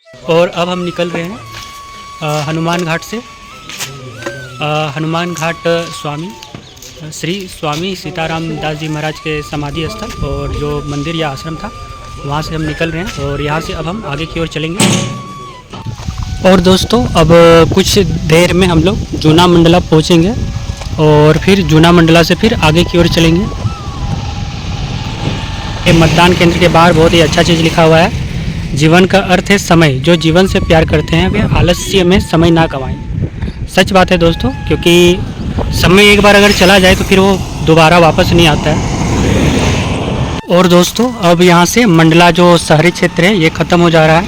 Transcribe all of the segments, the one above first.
और अब हम निकल रहे हैं हनुमान घाट से। हनुमान घाट श्री स्वामी सीताराम दास जी महाराज के समाधि स्थल और जो मंदिर या आश्रम था वहाँ से हम निकल रहे हैं और यहाँ से अब हम आगे की ओर चलेंगे। और दोस्तों अब कुछ देर में हम लोग जूना मंडला पहुँचेंगे और फिर जूना मंडला से फिर आगे की ओर चलेंगे। ये मतदान केंद्र के बाहर बहुत ही अच्छा चीज़ लिखा हुआ है, जीवन का अर्थ है समय, जो जीवन से प्यार करते हैं वे आलस्य में समय ना गंवाएं। सच बात है दोस्तों, क्योंकि समय एक बार अगर चला जाए तो फिर वो दोबारा वापस नहीं आता है। और दोस्तों अब यहाँ से मंडला जो शहरी क्षेत्र है ये ख़त्म हो जा रहा है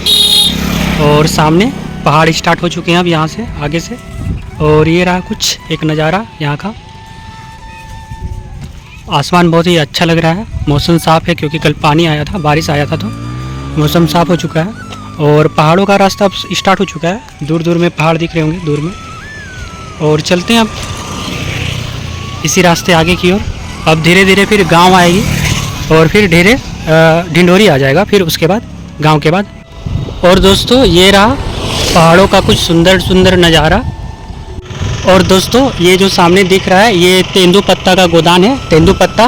और सामने पहाड़ स्टार्ट हो चुके हैं अब यहाँ से आगे से। और ये रहा कुछ एक नज़ारा यहाँ का। आसमान बहुत ही अच्छा लग रहा है, मौसम साफ़ है क्योंकि कल पानी आया था, बारिश आया था, तो मौसम साफ़ हो चुका है। और पहाड़ों का रास्ता अब स्टार्ट हो चुका है, दूर दूर में पहाड़ दिख रहे होंगे दूर में। और चलते हैं अब इसी रास्ते आगे की ओर। अब धीरे धीरे फिर गांव आएगी और फिर धीरे ढिंढोरी आ जाएगा, फिर उसके बाद गांव के बाद। और दोस्तों ये रहा पहाड़ों का कुछ सुंदर सुंदर नज़ारा। और दोस्तों ये जो सामने दिख रहा है ये तेंदुपत्ता का गोदान है। तेंदुपत्ता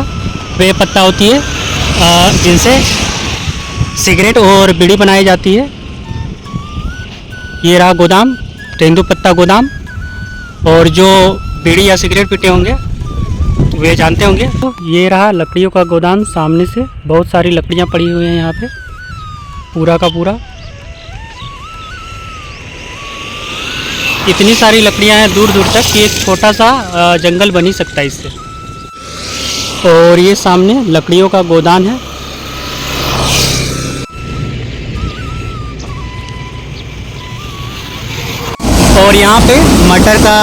वे पत्ता होती है जिनसे सिगरेट और बीड़ी बनाई जाती है। ये रहा गोदाम, तेंदुपत्ता गोदाम। और जो बीड़ी या सिगरेट पीते होंगे वे जानते होंगे। तो ये रहा लकड़ियों का गोदाम, सामने से बहुत सारी लकड़ियाँ पड़ी हुई हैं यहाँ पे पूरा का पूरा। इतनी सारी लकड़ियाँ हैं दूर दूर तक कि एक छोटा सा जंगल बन ही सकता है इससे। और ये सामने लकड़ियों का गोदान है। और यहाँ पे मटर का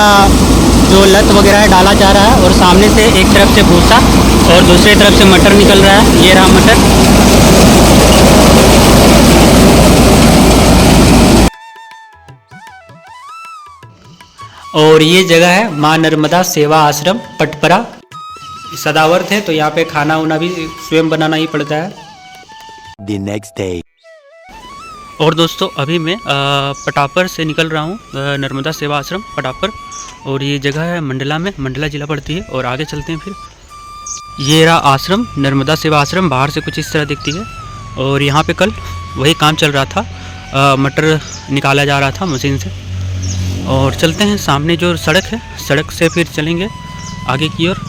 जो लत वगैरह है डाला जा रहा है और सामने से एक तरफ से भूसा और दूसरी तरफ से मटर निकल रहा है। ये रहा मटर। और ये जगह है माँ नर्मदा सेवा आश्रम पटपरा। सदावर्त है तो यहाँ पे खाना वाना भी स्वयं बनाना ही पड़ता है। The next day. और दोस्तों अभी मैं पटापर से निकल रहा हूँ, नर्मदा सेवा आश्रम पटापर। और ये जगह है मंडला में, मंडला जिला पड़ती है। और आगे चलते हैं फिर। ये रहा आश्रम, नर्मदा सेवा आश्रम, बाहर से कुछ इस तरह दिखती है। और यहाँ पे कल वही काम चल रहा था, मटर निकाला जा रहा था मशीन से। और चलते हैं सामने जो सड़क है, सड़क से फिर चलेंगे आगे की ओर।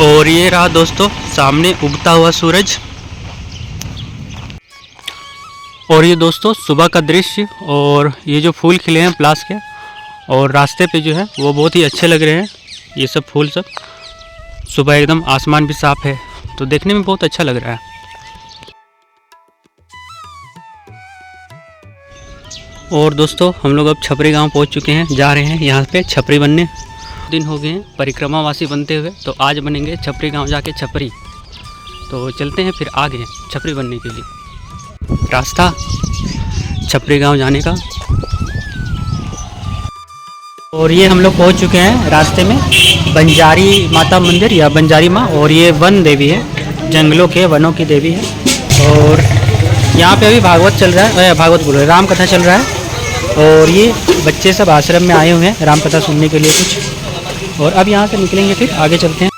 और ये रहा दोस्तों सामने उगता हुआ सूरज। और ये दोस्तों सुबह का दृश्य। और ये जो फूल खिले हैं प्लास के, और रास्ते पे जो है वो बहुत ही अच्छे लग रहे हैं ये सब फूल सब। सुबह एकदम आसमान भी साफ़ है तो देखने में बहुत अच्छा लग रहा है। और दोस्तों हम लोग अब छपरी गांव पहुंच चुके हैं, जा रहे हैं यहाँ पे छपरी बनने। दिन हो गए हैं परिक्रमावासी बनते हुए, तो आज बनेंगे छपरी गांव जाके छपरी। तो चलते हैं फिर आगे छपरी बनने के लिए। रास्ता छपरी गांव जाने का। और ये हम लोग पहुंच चुके हैं रास्ते में बंजारी माता मंदिर या बंजारी माँ। और ये वन देवी है, जंगलों के वनों की देवी है। और यहाँ पे अभी भागवत चल रहा है, भागवत बोल रहे राम कथा चल रहा है। और ये बच्चे सब आश्रम में आए हुए हैं राम कथा सुनने के लिए कुछ। और अब यहाँ से निकलेंगे फिर आगे चलते हैं।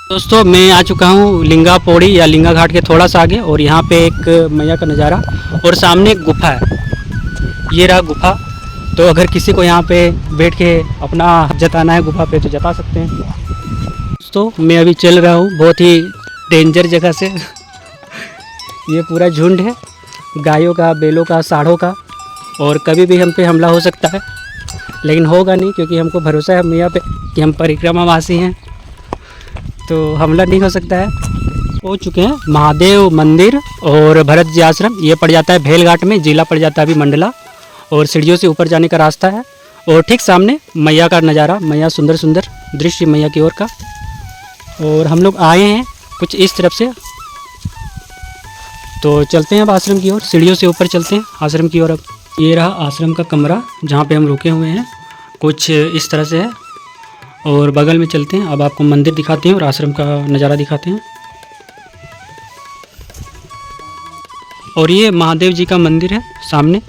दोस्तों मैं आ चुका हूँ लिंगा पौड़ी या लिंगा घाट के थोड़ा सा आगे। और यहाँ पे एक मैया का नज़ारा और सामने एक गुफा है। ये रहा गुफा। तो अगर किसी को यहाँ पे बैठ के अपना जताना है गुफा पे तो जता सकते हैं। दोस्तों मैं अभी चल रहा हूँ बहुत ही डेंजर जगह से। ये पूरा झुंड है गायों का, बैलों का, साढ़ों का। और कभी भी हम पे हमला हो सकता है, लेकिन होगा नहीं क्योंकि हमको भरोसा है मैया पे कि हम परिक्रमावासी हैं, तो हमला नहीं हो सकता है। पहुँच चुके हैं महादेव मंदिर और भरत जी आश्रम। ये पड़ जाता है भेलघाट में, जिला पड़ जाता है अभी मंडला। और सीढ़ियों से ऊपर जाने का रास्ता है। और ठीक सामने मैया का नज़ारा, मैया सुंदर सुंदर दृश्य मैया की ओर का। और हम लोग आए हैं कुछ इस तरफ से, तो चलते हैं अब आश्रम की ओर। सीढ़ियों से ऊपर चलते हैं आश्रम की ओर। अब ये रहा आश्रम का कमरा जहाँ पे हम रुके हुए हैं, कुछ इस तरह से है। और बगल में चलते हैं, अब आपको मंदिर दिखाते हैं और आश्रम का नज़ारा दिखाते हैं। और ये महादेव जी का मंदिर है सामने।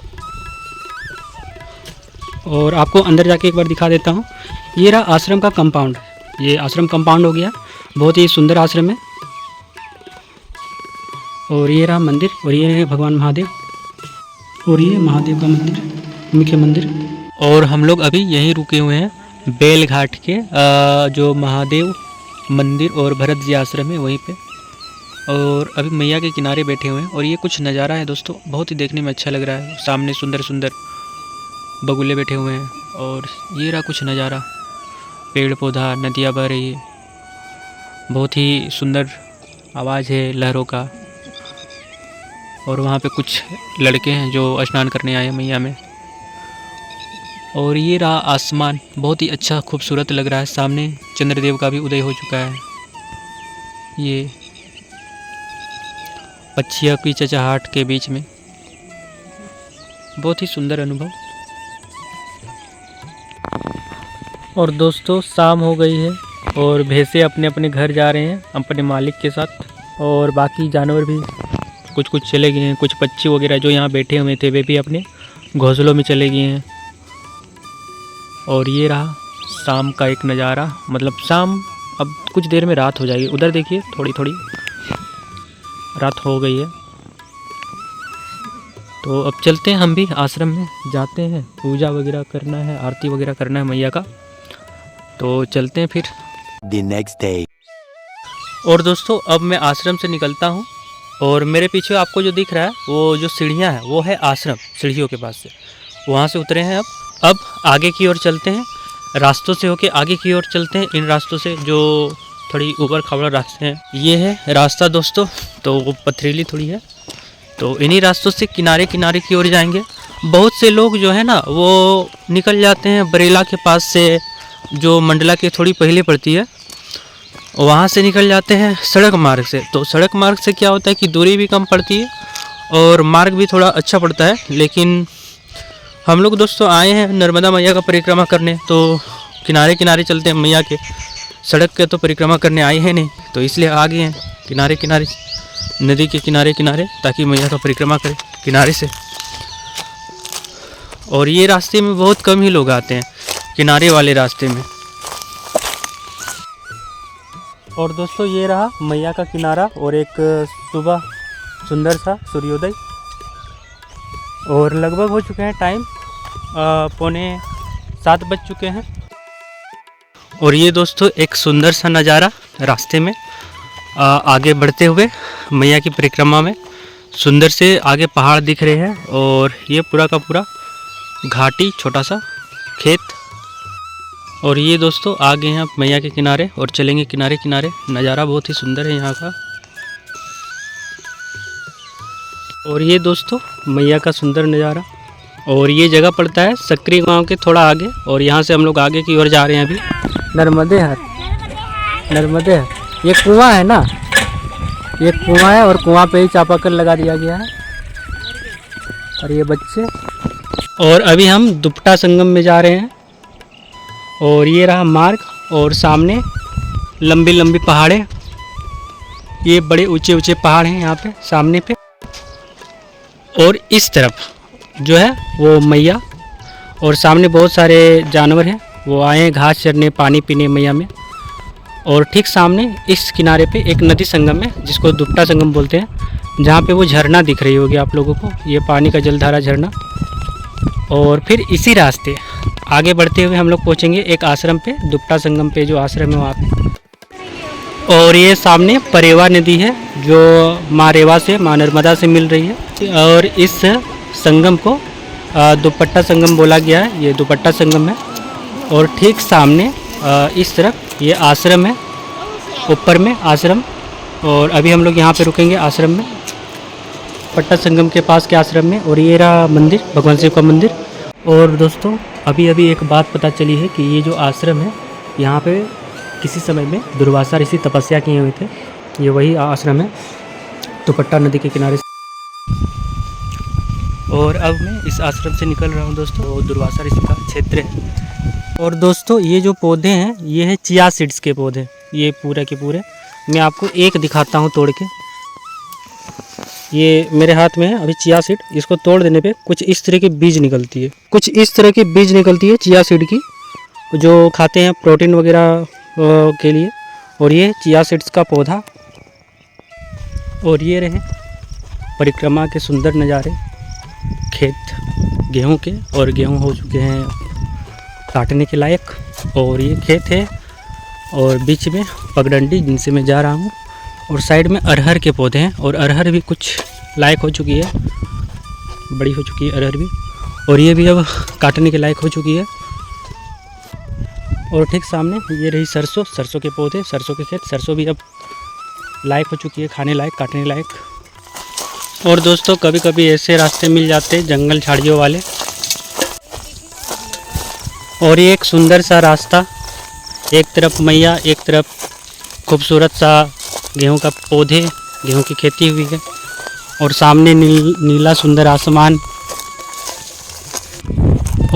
और आपको अंदर जाके एक बार दिखा देता हूँ। ये रहा आश्रम का कंपाउंड। ये आश्रम कंपाउंड हो गया, बहुत ही सुंदर आश्रम है। और ये रहा मंदिर, और ये है भगवान महादेव, और ये महादेव का मंदिर, मुख्य मंदिर। और हम लोग अभी यहीं रुके हुए हैं बेल घाट के जो महादेव मंदिर और भरत जी आश्रम है वहीं पे। और अभी मैया के किनारे बैठे हुए हैं। और ये कुछ नज़ारा है दोस्तों, बहुत ही देखने में अच्छा लग रहा है। सामने सुंदर सुंदर बगुले बैठे हुए हैं। और ये रहा कुछ नज़ारा, पेड़ पौधा, नदियाँ बह रही है, बहुत ही सुंदर आवाज़ है लहरों का। और वहाँ पे कुछ लड़के हैं जो स्नान करने आए हैं मैया में। और ये रहा आसमान, बहुत ही अच्छा खूबसूरत लग रहा है। सामने चंद्रदेव का भी उदय हो चुका है। ये पक्षियों की चहचहाहट के बीच में बहुत ही सुंदर अनुभव। और दोस्तों शाम हो गई है और भैंसे अपने अपने घर जा रहे हैं अपने मालिक के साथ। और बाकी जानवर भी कुछ कुछ चले गए हैं। कुछ पक्षी वगैरह जो यहाँ बैठे हुए थे वे भी अपने घोंसलों में चले गए हैं। और ये रहा शाम का एक नज़ारा, मतलब शाम, अब कुछ देर में रात हो जाएगी। उधर देखिए थोड़ी थोड़ी रात हो गई है। तो अब चलते हैं, हम भी आश्रम में जाते हैं, पूजा वगैरह करना है, आरती वगैरह करना है मैया का। तो चलते हैं फिर। The next day. और दोस्तों अब मैं आश्रम से निकलता हूँ। और मेरे पीछे आपको जो दिख रहा है वो जो सीढ़ियाँ हैं वो है आश्रम, सीढ़ियों के पास से वहाँ से उतरे हैं। अब आगे की ओर चलते हैं, रास्तों से होके आगे की ओर चलते हैं। इन रास्तों से जो थोड़ी ऊबड़ खाबड़ रास्ते हैं, ये है रास्ता दोस्तों, तो वो पथरीली थोड़ी है। तो इन्हीं रास्तों से किनारे किनारे की ओर जाएंगे। बहुत से लोग जो है ना वो निकल जाते हैं बरेला के पास से, जो मंडला के थोड़ी पहले पड़ती है, वहाँ से निकल जाते हैं सड़क मार्ग से। तो सड़क मार्ग से क्या होता है कि दूरी भी कम पड़ती है और मार्ग भी थोड़ा अच्छा पड़ता है। लेकिन हम लोग दोस्तों आए हैं नर्मदा मैया का परिक्रमा करने, तो किनारे किनारे चलते हैं मैया के। सड़क के तो परिक्रमा करने आए हैं नहीं, तो इसलिए आ गए हैं किनारे किनारे, नदी के किनारे किनारे, ताकि मैया का परिक्रमा करें किनारे से। और ये रास्ते में बहुत कम ही लोग आते हैं, किनारे वाले रास्ते में। और दोस्तों ये रहा मैया का किनारा और एक सुबह सुंदर सा सूर्योदय। और लगभग हो चुके हैं टाइम 6:45 बज चुके हैं। और ये दोस्तों एक सुंदर सा नज़ारा रास्ते में आगे बढ़ते हुए मैया की परिक्रमा में, सुंदर से आगे पहाड़ दिख रहे हैं। और ये पूरा का पूरा घाटी, छोटा सा खेत। और ये दोस्तों आ गए हैं आप मैया के किनारे और चलेंगे किनारे किनारे। नज़ारा बहुत ही सुंदर है यहाँ का। और ये दोस्तों मैया का सुंदर नज़ारा। और ये जगह पड़ता है सकरी गांव के थोड़ा आगे। और यहाँ से हम लोग आगे की ओर जा रहे हैं अभी। नर्मदे हर, नर्मदे हर, ये कुआं है ना, ये कुआं है और कुआं पे ही चापाकल लगा दिया गया है। और ये बच्चे। और अभी हम दुपट्टा संगम में जा रहे हैं। और ये रहा मार्ग, और सामने लंबी लंबी पहाड़ें, ये बड़े ऊंचे ऊंचे पहाड़ हैं यहाँ पे सामने पे। और इस तरफ जो है वो मैया, और सामने बहुत सारे जानवर हैं, वो आए हैं घास चरने, पानी पीने मैया में। और ठीक सामने इस किनारे पे एक नदी संगम है जिसको दुपट्टा संगम बोलते हैं, जहाँ पे वो झरना दिख रही होगी आप लोगों को, ये पानी का जलधारा झरना। और फिर इसी रास्ते आगे बढ़ते हुए हम लोग पहुँचेंगे एक आश्रम पे, दुपट्टा संगम पे जो आश्रम है वहाँ पे। और ये सामने परेवा नदी है जो माँ रेवा से, माँ नर्मदा से मिल रही है। और इस संगम को दुपट्टा संगम बोला गया है, ये दुपट्टा संगम है। और ठीक सामने इस तरफ ये आश्रम है, ऊपर में आश्रम। और अभी हम लोग यहाँ पे रुकेंगे आश्रम में, दुपट्टा संगम के पास के आश्रम में। और ये रहा मंदिर, भगवान शिव का मंदिर। और दोस्तों अभी अभी एक बात पता चली है कि ये जो आश्रम है, यहाँ पे किसी समय में दुर्वासा ऋषि तपस्या किए हुए थे। ये वही आश्रम है दुपट्टा नदी के किनारे। और अब मैं इस आश्रम से निकल रहा हूँ दोस्तों, वो दुर्वासा ऋषि का क्षेत्र है। और दोस्तों ये जो पौधे हैं ये है चिया सीड्स के पौधे, ये पूरे के पूरे। मैं आपको एक दिखाता हूँ तोड़ के। ये मेरे हाथ में है अभी चिया सीड। इसको तोड़ देने पे कुछ इस तरह की बीज निकलती है, कुछ इस तरह की बीज निकलती है चिया सीड की, जो खाते हैं प्रोटीन वगैरह के लिए। और ये चिया सीड्स का पौधा। और ये रहे परिक्रमा के सुंदर नज़ारे खेत गेहूं के, और गेहूं हो चुके हैं काटने के लायक। और ये खेत है और बीच में पगडंडी जिनसे मैं जा रहा हूँ, और साइड में अरहर के पौधे हैं, और अरहर भी कुछ लायक हो चुकी है, बड़ी हो चुकी है अरहर भी, और ये भी अब काटने के लायक हो चुकी है। और ठीक सामने ये रही सरसों, सरसों के पौधे, सरसों के खेत। सरसों भी अब लायक हो चुकी है, खाने लायक, काटने लायक। और दोस्तों कभी कभी ऐसे रास्ते मिल जाते हैं जंगल झाड़ियों वाले। और ये एक सुंदर सा रास्ता, एक तरफ मैया, एक तरफ खूबसूरत सा गेहूं का पौधे, गेहूं की खेती हुई है, और सामने नीला सुंदर आसमान।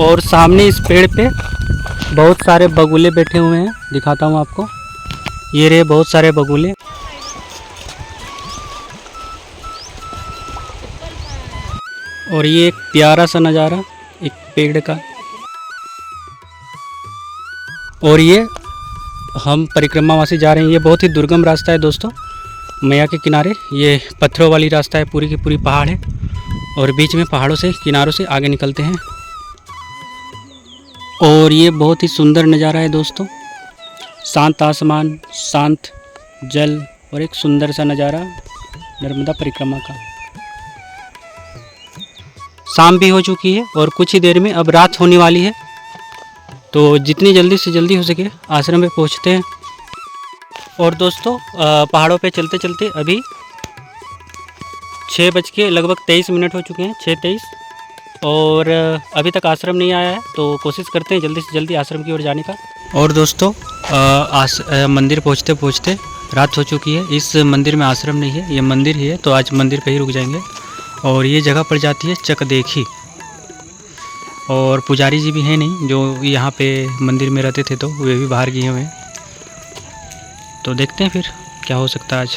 और सामने इस पेड़ पे बहुत सारे बगुले बैठे हुए हैं, दिखाता हूँ आपको। ये रहे बहुत सारे बगुले। और ये एक प्यारा सा नज़ारा एक पेड़ का। और ये हम परिक्रमावासी जा रहे हैं। ये बहुत ही दुर्गम रास्ता है दोस्तों, मैया के किनारे। ये पत्थरों वाली रास्ता है, पूरी की पूरी पहाड़ है, और बीच में पहाड़ों से किनारों से आगे निकलते हैं। और ये बहुत ही सुंदर नज़ारा है दोस्तों, शांत आसमान, शांत जल, और एक सुंदर सा नज़ारा नर्मदा परिक्रमा का। शाम भी हो चुकी है और कुछ ही देर में अब रात होने वाली है, तो जितनी जल्दी से जल्दी हो सके आश्रम में पहुंचते हैं। और दोस्तों पहाड़ों पे चलते चलते अभी 6:23 हो चुके हैं, 6:23, और अभी तक आश्रम नहीं आया है, तो कोशिश करते हैं जल्दी से जल्दी आश्रम की ओर जाने का। और दोस्तों मंदिर पहुंचते पहुंचते रात हो चुकी है। इस मंदिर में आश्रम नहीं है, ये मंदिर ही है, तो आज मंदिर पे ही रुक जाएंगे। और ये जगह पड़ जाती है चकदेखी, और पुजारी जी भी हैं नहीं जो यहाँ पे मंदिर में रहते थे, तो वे भी बाहर गए हुए हैं। तो देखते हैं फिर क्या हो सकता है आज।